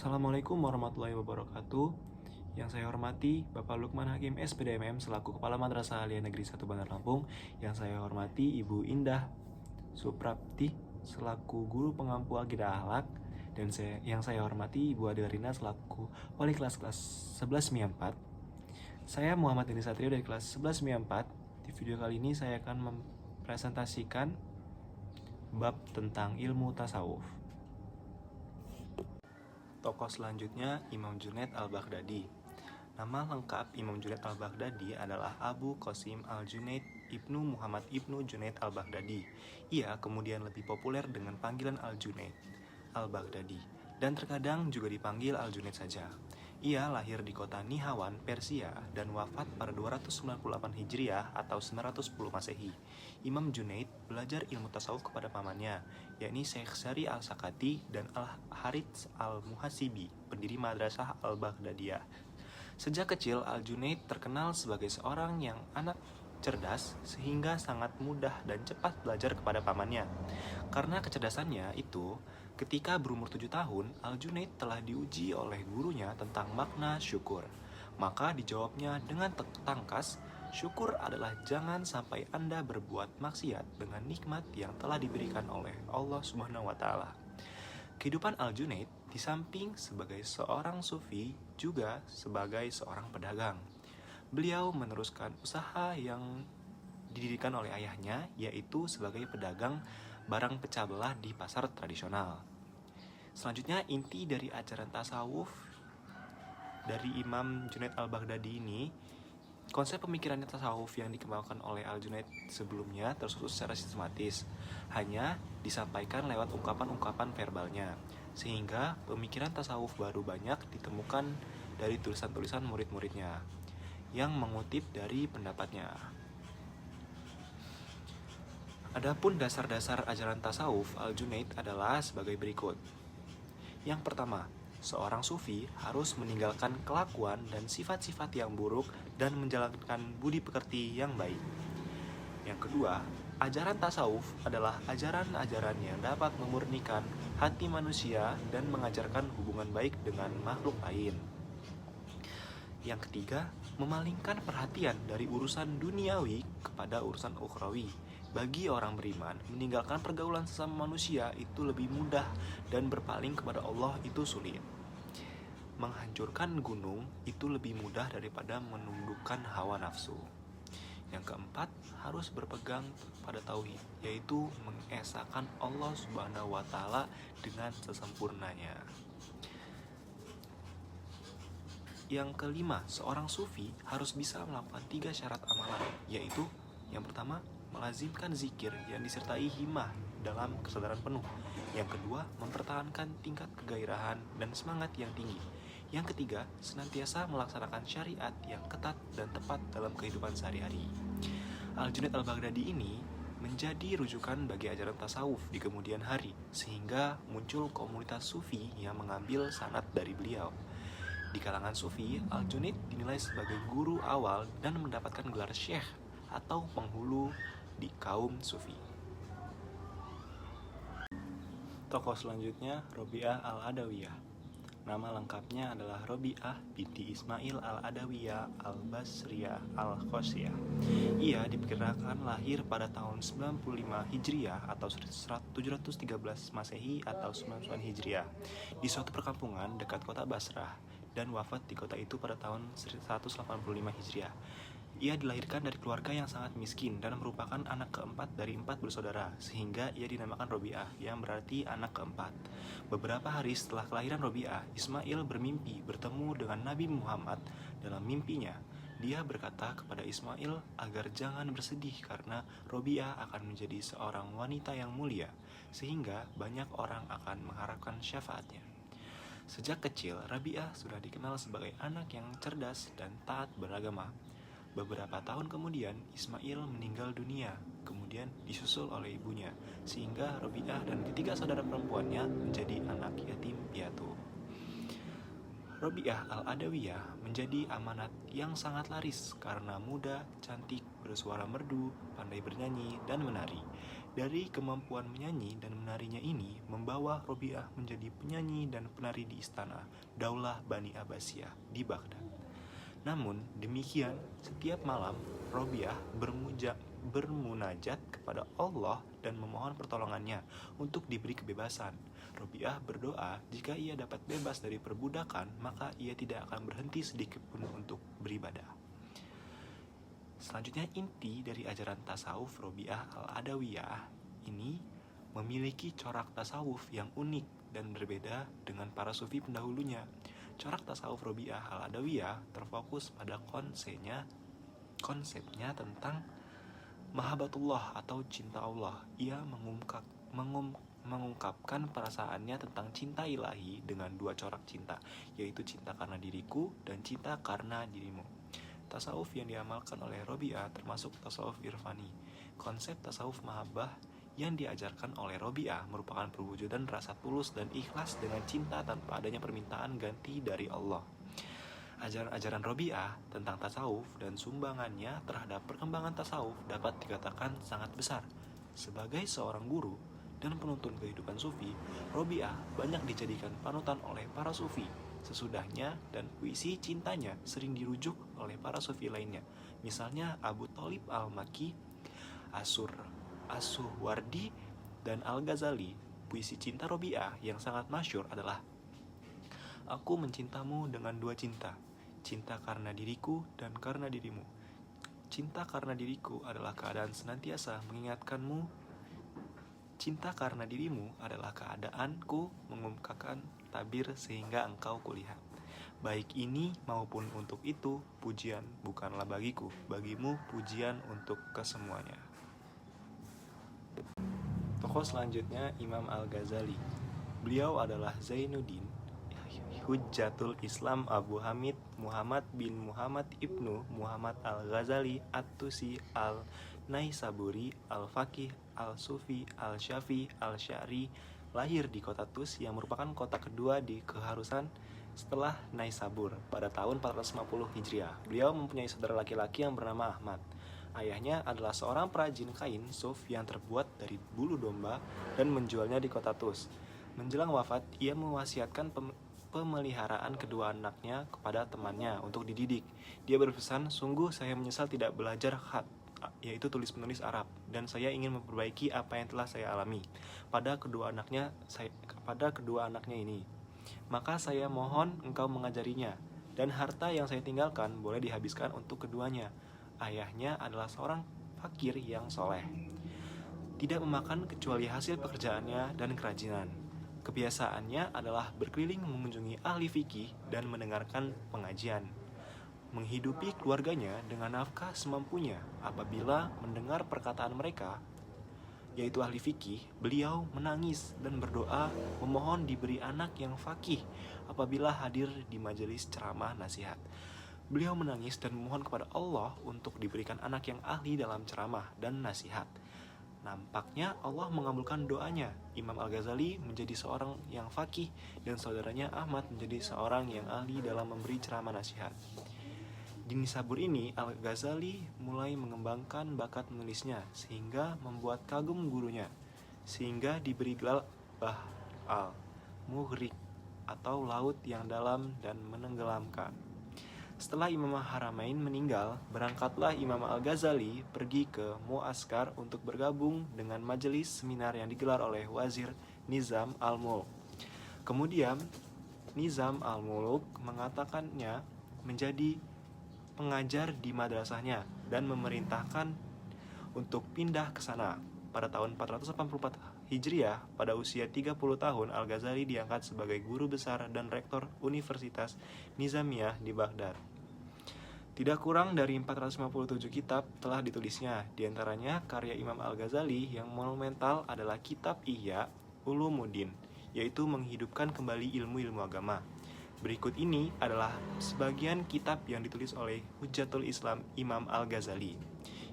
Assalamualaikum warahmatullahi wabarakatuh. Yang saya hormati Bapak Lukman Hakim SPDMM selaku Kepala Madrasah Aliyah Negeri 1 Bandar Lampung. Yang saya hormati Ibu Indah Suprapti selaku Guru Pengampu Akidah Akhlak. Dan yang saya hormati Ibu Adelina selaku Wali kelas 11 MIA 4. Saya Muhammad Deni Satrio dari kelas 11 MIA 4. Di video kali ini saya akan mempresentasikan bab tentang ilmu tasawuf. Tokoh selanjutnya Imam Junaid al-Baghdadi. Nama lengkap Imam Junaid al-Baghdadi adalah Abu Qasim al-Junaid Ibnu Muhammad Ibnu Junaid al-Baghdadi. Ia kemudian lebih populer dengan panggilan al-Junaid al-Baghdadi dan terkadang juga dipanggil al-Junaid saja. Ia lahir di kota Nihawan, Persia dan wafat pada 298 Hijriah atau 910 Masehi. Imam Junaid belajar ilmu tasawuf kepada pamannya, yakni Syekh Sari al-Sakati dan al-Harits al-Muhasibi, pendiri Madrasah al-Baghdadiyah. Sejak kecil, al-Junaid terkenal sebagai seorang yang anak cerdas sehingga sangat mudah dan cepat belajar kepada pamannya. Karena kecerdasannya itu, ketika berumur 7 tahun, al-Junaid telah diuji oleh gurunya tentang makna syukur. Maka dijawabnya dengan tangkas, syukur adalah jangan sampai Anda berbuat maksiat dengan nikmat yang telah diberikan oleh Allah Subhanahu wa Ta'ala. Kehidupan al-Junaid di samping sebagai seorang sufi juga sebagai seorang pedagang. Beliau meneruskan usaha yang didirikan oleh ayahnya, yaitu sebagai pedagang barang pecah belah di pasar tradisional. Selanjutnya, inti dari ajaran tasawuf dari Imam Junaid al-Baghdadi ini, konsep pemikirannya tasawuf yang dikembangkan oleh al-Junaid sebelumnya tersusun secara sistematis, hanya disampaikan lewat ungkapan-ungkapan verbalnya, sehingga pemikiran tasawuf baru banyak ditemukan dari tulisan-tulisan murid-muridnya yang mengutip dari pendapatnya. Adapun dasar-dasar ajaran tasawuf al-Junaid adalah sebagai berikut. Yang pertama, seorang sufi harus meninggalkan kelakuan dan sifat-sifat yang buruk dan menjalankan budi pekerti yang baik. Yang kedua, ajaran tasawuf adalah ajaran-ajaran yang dapat memurnikan hati manusia dan mengajarkan hubungan baik dengan makhluk lain. Yang ketiga, memalingkan perhatian dari urusan duniawi kepada urusan ukhrawi. Bagi orang beriman, meninggalkan pergaulan sesama manusia itu lebih mudah dan berpaling kepada Allah itu sulit. Menghancurkan gunung itu lebih mudah daripada menundukkan hawa nafsu. Yang keempat, harus berpegang pada tauhid, yaitu mengesahkan Allah Subhanahu wa Ta'ala dengan sesempurnanya. Yang kelima, seorang sufi harus bisa melakukan 3 syarat amalan, yaitu yang pertama, melazimkan zikir yang disertai himmah dalam kesadaran penuh. Yang kedua, mempertahankan tingkat kegairahan dan semangat yang tinggi. Yang ketiga, senantiasa melaksanakan syariat yang ketat dan tepat dalam kehidupan sehari-hari. Al-Junaid al-Baghdadi ini menjadi rujukan bagi ajaran tasawuf di kemudian hari, sehingga muncul komunitas sufi yang mengambil sanad dari beliau. Di kalangan sufi, al-Junaid dinilai sebagai guru awal dan mendapatkan gelar syekh atau penghulu di kaum sufi. Tokoh selanjutnya Robi'ah al-Adawiyah. Nama lengkapnya adalah Robi'ah binti Ismail al-Adawiyah al-Basriyah al-Khosiyah. Ia diperkirakan lahir pada tahun 95 Hijriah atau 713 Masehi atau 99 Hijriah di suatu perkampungan dekat kota Basrah, dan wafat di kota itu pada tahun 185 Hijriah. Ia dilahirkan dari keluarga yang sangat miskin dan merupakan anak keempat dari 4 bersaudara, sehingga ia dinamakan Robi'ah, yang berarti anak keempat. Beberapa hari setelah kelahiran Robi'ah, Ismail bermimpi bertemu dengan Nabi Muhammad. Dalam mimpinya, dia berkata kepada Ismail agar jangan bersedih karena Robi'ah akan menjadi seorang wanita yang mulia, sehingga banyak orang akan mengharapkan syafaatnya. Sejak kecil, Rabi'ah sudah dikenal sebagai anak yang cerdas dan taat beragama. Beberapa tahun kemudian, Ismail meninggal dunia, kemudian disusul oleh ibunya, sehingga Rabi'ah dan ketiga saudara perempuannya menjadi anak yatim piatu. Robi'ah al-Adawiyah menjadi amanat yang sangat laris karena muda, cantik, bersuara merdu, pandai bernyanyi, dan menari. Dari kemampuan menyanyi dan menarinya ini membawa Robiah menjadi penyanyi dan penari di istana Daulah Bani Abbasiyah di Baghdad. Namun demikian, setiap malam Robiah bermunajat kepada Allah dan memohon pertolongannya untuk diberi kebebasan. Robiah berdoa jika ia dapat bebas dari perbudakan, maka ia tidak akan berhenti sedikit pun untuk beribadah. Selanjutnya, inti dari ajaran tasawuf Robiah al-Adawiyah ini memiliki corak tasawuf yang unik dan berbeda dengan para sufi pendahulunya. Corak tasawuf Robiah al-Adawiyah terfokus pada konsepnya tentang mahabbatullah atau cinta Allah. Ia mengungkapkan perasaannya tentang cinta ilahi dengan dua corak cinta, yaitu cinta karena diriku dan cinta karena dirimu. Tasawuf yang diamalkan oleh Robiah termasuk tasawuf irfani. Konsep tasawuf mahabbah yang diajarkan oleh Robiah merupakan perwujudan rasa tulus dan ikhlas dengan cinta tanpa adanya permintaan ganti dari Allah. Ajaran-ajaran Robiah tentang tasawuf dan sumbangannya terhadap perkembangan tasawuf dapat dikatakan sangat besar. Sebagai seorang guru dan penuntun kehidupan sufi, Robiah banyak dijadikan panutan oleh para sufi. Sesudahnya dan puisi cintanya sering dirujuk oleh para sufi lainnya. Misalnya Abu Thalib al-Makki, As-Suhwardi, dan Al-Ghazali. Puisi cinta Robiah yang sangat masyhur adalah Aku mencintamu dengan dua cinta, cinta karena diriku dan karena dirimu. Cinta karena diriku adalah keadaan senantiasa mengingatkanmu. Cinta karena dirimu adalah keadaanku mengungkapkan tabir sehingga engkau kulihat. Baik ini maupun untuk itu, pujian bukanlah bagiku, bagimu pujian untuk kesemuanya. Tokoh selanjutnya Imam Al-Ghazali. Beliau adalah Zainuddin Hujjatul Islam Abu Hamid Muhammad bin Muhammad ibnu Muhammad Al-Ghazali At-Tusi Al-Naisaburi Al-Faqih Al-Sufi Al-Syafi Al-Syari, lahir di kota Tus yang merupakan kota kedua di keharusan setelah Naisabur pada tahun 450 Hijriah. Beliau mempunyai saudara laki-laki yang bernama Ahmad. Ayahnya adalah seorang perajin kain suf yang terbuat dari bulu domba dan menjualnya di kota Tus. Menjelang wafat, ia mewasiatkan pemeliharaan kedua anaknya kepada temannya untuk dididik. Dia berpesan, "Sungguh saya menyesal tidak belajar khat, yaitu tulis-menulis Arab, dan saya ingin memperbaiki apa yang telah saya alami pada kedua anaknya ini. Maka saya mohon engkau mengajarinya, dan harta yang saya tinggalkan boleh dihabiskan untuk keduanya." Ayahnya adalah seorang fakir yang soleh, tidak memakan kecuali hasil pekerjaannya dan kerajinan. Kebiasaannya adalah berkeliling mengunjungi ahli fikih dan mendengarkan pengajian, menghidupi keluarganya dengan nafkah semampunya. Apabila mendengar perkataan mereka, yaitu ahli fikih, beliau menangis dan berdoa memohon diberi anak yang faqih. Apabila hadir di majelis ceramah nasihat, beliau menangis dan memohon kepada Allah untuk diberikan anak yang ahli dalam ceramah dan nasihat. Nampaknya Allah mengabulkan doanya. Imam Al-Ghazali menjadi seorang yang faqih dan saudaranya Ahmad menjadi seorang yang ahli dalam memberi ceramah nasihat. Di Nisabur ini, Al-Ghazali mulai mengembangkan bakat menulisnya sehingga membuat kagum gurunya, sehingga diberi gelar Bahr al-Mughriq atau laut yang dalam dan menenggelamkan. Setelah Imam Haramain meninggal, berangkatlah Imam Al-Ghazali pergi ke Mu'askar untuk bergabung dengan majelis seminar yang digelar oleh Wazir Nizam al-Mulk. Kemudian Nizam al-Mulk mengatakannya menjadi pengajar di madrasahnya dan memerintahkan untuk pindah ke sana. Pada tahun 484 Hijriah, pada usia 30 tahun, Al-Ghazali diangkat sebagai guru besar dan rektor Universitas Nizamiyah di Baghdad. Tidak kurang dari 457 kitab telah ditulisnya. Di antaranya karya Imam Al-Ghazali yang monumental adalah kitab Ihya Ulumuddin, yaitu menghidupkan kembali ilmu-ilmu agama. Berikut ini adalah sebagian kitab yang ditulis oleh Hujjatul Islam Imam Al-Ghazali.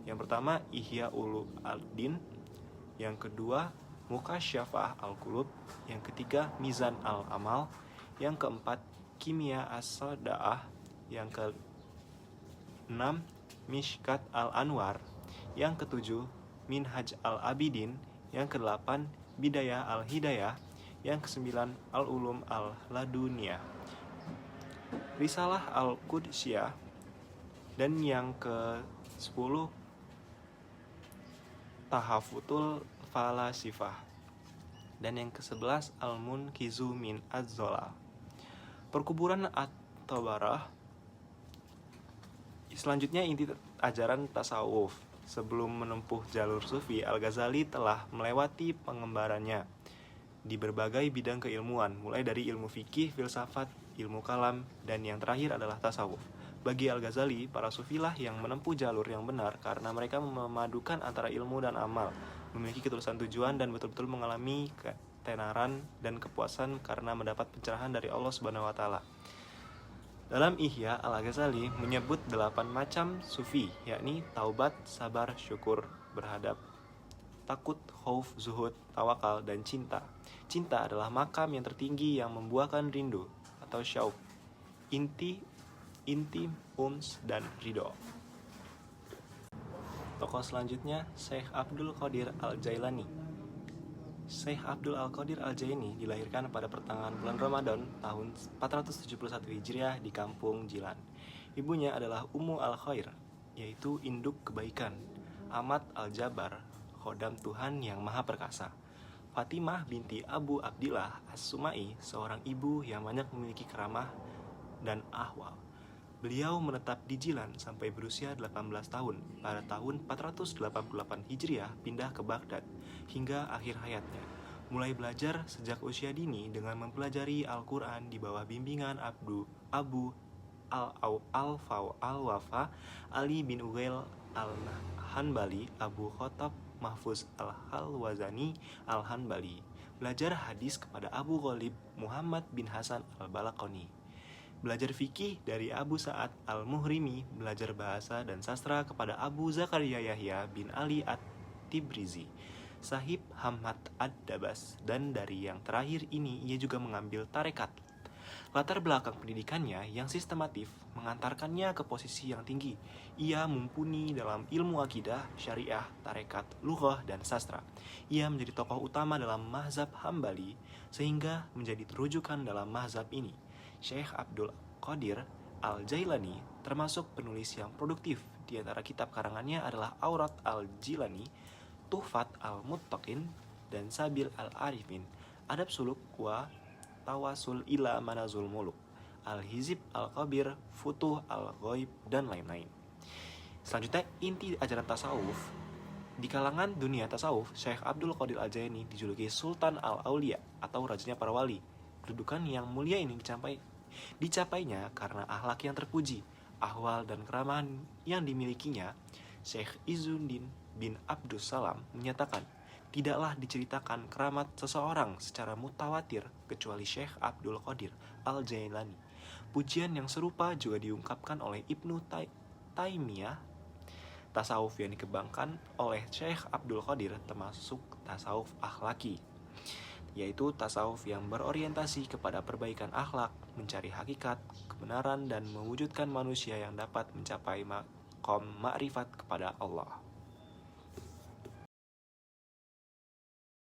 Yang pertama, Ihya Ulumuddin. Yang kedua, Mukasyafah Al-Qulub. Yang ketiga, Mizan Al-Amal. Yang keempat, Kimia As-Sada'ah. Yang keenam, Mishkat Al-Anwar. Yang ketujuh, Minhaj Al-Abidin. Yang kedelapan, Bidayah al-Hidayah. Yang kesembilan, Al-Ulum al-Laduniyah, Risalah al-Qudsiyah. Dan yang ke-10, Tahafutul Falasifah. Dan yang ke-11, Al-Munkizu min Az-Zolal. Perkuburan At-Tabarah. Selanjutnya inti ajaran tasawuf. Sebelum menempuh jalur sufi, Al-Ghazali telah melewati pengembarannya di berbagai bidang keilmuan, mulai dari ilmu fikih, filsafat, ilmu kalam, dan yang terakhir adalah tasawuf. Bagi Al-Ghazali, para sufilah yang menempuh jalur yang benar karena mereka memadukan antara ilmu dan amal, memiliki ketulusan tujuan dan betul-betul mengalami ketenaran dan kepuasan karena mendapat pencerahan dari Allah Subhanahu wa taala. Dalam Ihya, Al-Ghazali menyebut 8 macam sufi, yakni taubat, sabar, syukur, berhadap, takut, khauf, zuhud, tawakal, dan cinta. Cinta adalah makam yang tertinggi yang membuahkan rindu atau syauq, inti, uns, dan ridho. Tokoh selanjutnya, Syekh Abdul Qadir Al-Jailani. Syekh Abdul Qadir Al-Jailani dilahirkan pada pertengahan bulan Ramadan tahun 471 Hijriah di kampung Jilan. Ibunya adalah Ummu Al-Khair, yaitu induk kebaikan, Amat Al-Jabar, khodam Tuhan yang Maha Perkasa. Fatimah binti Abu Abdillah As-Sumai, seorang ibu yang banyak memiliki keramah dan ahwal. Beliau menetap di Jilan sampai berusia 18 tahun. Pada tahun 488 Hijriah pindah ke Baghdad hingga akhir hayatnya. Mulai belajar sejak usia dini dengan mempelajari Al-Quran di bawah bimbingan Abu Al-Wafa, Ali bin Ugail Al-Hanbali, Abu Khattab Mahfuz Al-Halwazani Al-Hanbali. Belajar hadis kepada Abu Ghalib Muhammad bin Hasan Al-Balaqani. Belajar fikih dari Abu Sa'ad Al-Muhrimi, belajar bahasa dan sastra kepada Abu Zakaria Yahya bin Ali At-Tibrizi, Sahib Hamad Ad-Dabas, dan dari yang terakhir ini ia juga mengambil tarekat. Latar belakang pendidikannya yang sistematif mengantarkannya ke posisi yang tinggi. Ia mumpuni dalam ilmu akidah, syariah, tarekat, lughah, dan sastra. Ia menjadi tokoh utama dalam mazhab Hambali sehingga menjadi rujukan dalam mazhab ini. Syekh Abdul Qadir Al-Jailani termasuk penulis yang produktif. Di antara kitab karangannya adalah Aurat Al-Jilani, Tuhfat Al-Muttaqin, dan Sabil Al-Arifin, Adab Suluk wa Tawasul ila Manazul Muluk, Al-Hizib Al-Kabir, Futuh Al-Ghaib, dan lain-lain. Selanjutnya, inti ajaran tasawuf. Di kalangan dunia tasawuf, Syekh Abdul Qadir Al-Jailani dijuluki Sultan Al-Aulia atau rajanya para wali. Kedudukan yang mulia ini dicapainya karena akhlak yang terpuji, ahwal dan keramahan yang dimilikinya. Syekh Izzuddin bin Abdus Salam menyatakan, tidaklah diceritakan keramat seseorang secara mutawatir kecuali Syekh Abdul Qadir Al-Jailani. Pujian yang serupa juga diungkapkan oleh Ibnu Taimiyah. Tasawuf yang dikembangkan oleh Syekh Abdul Qadir termasuk tasawuf akhlaki, yaitu tasawuf yang berorientasi kepada perbaikan akhlak, mencari hakikat, kebenaran, dan mewujudkan manusia yang dapat mencapai maqam ma'rifat kepada Allah.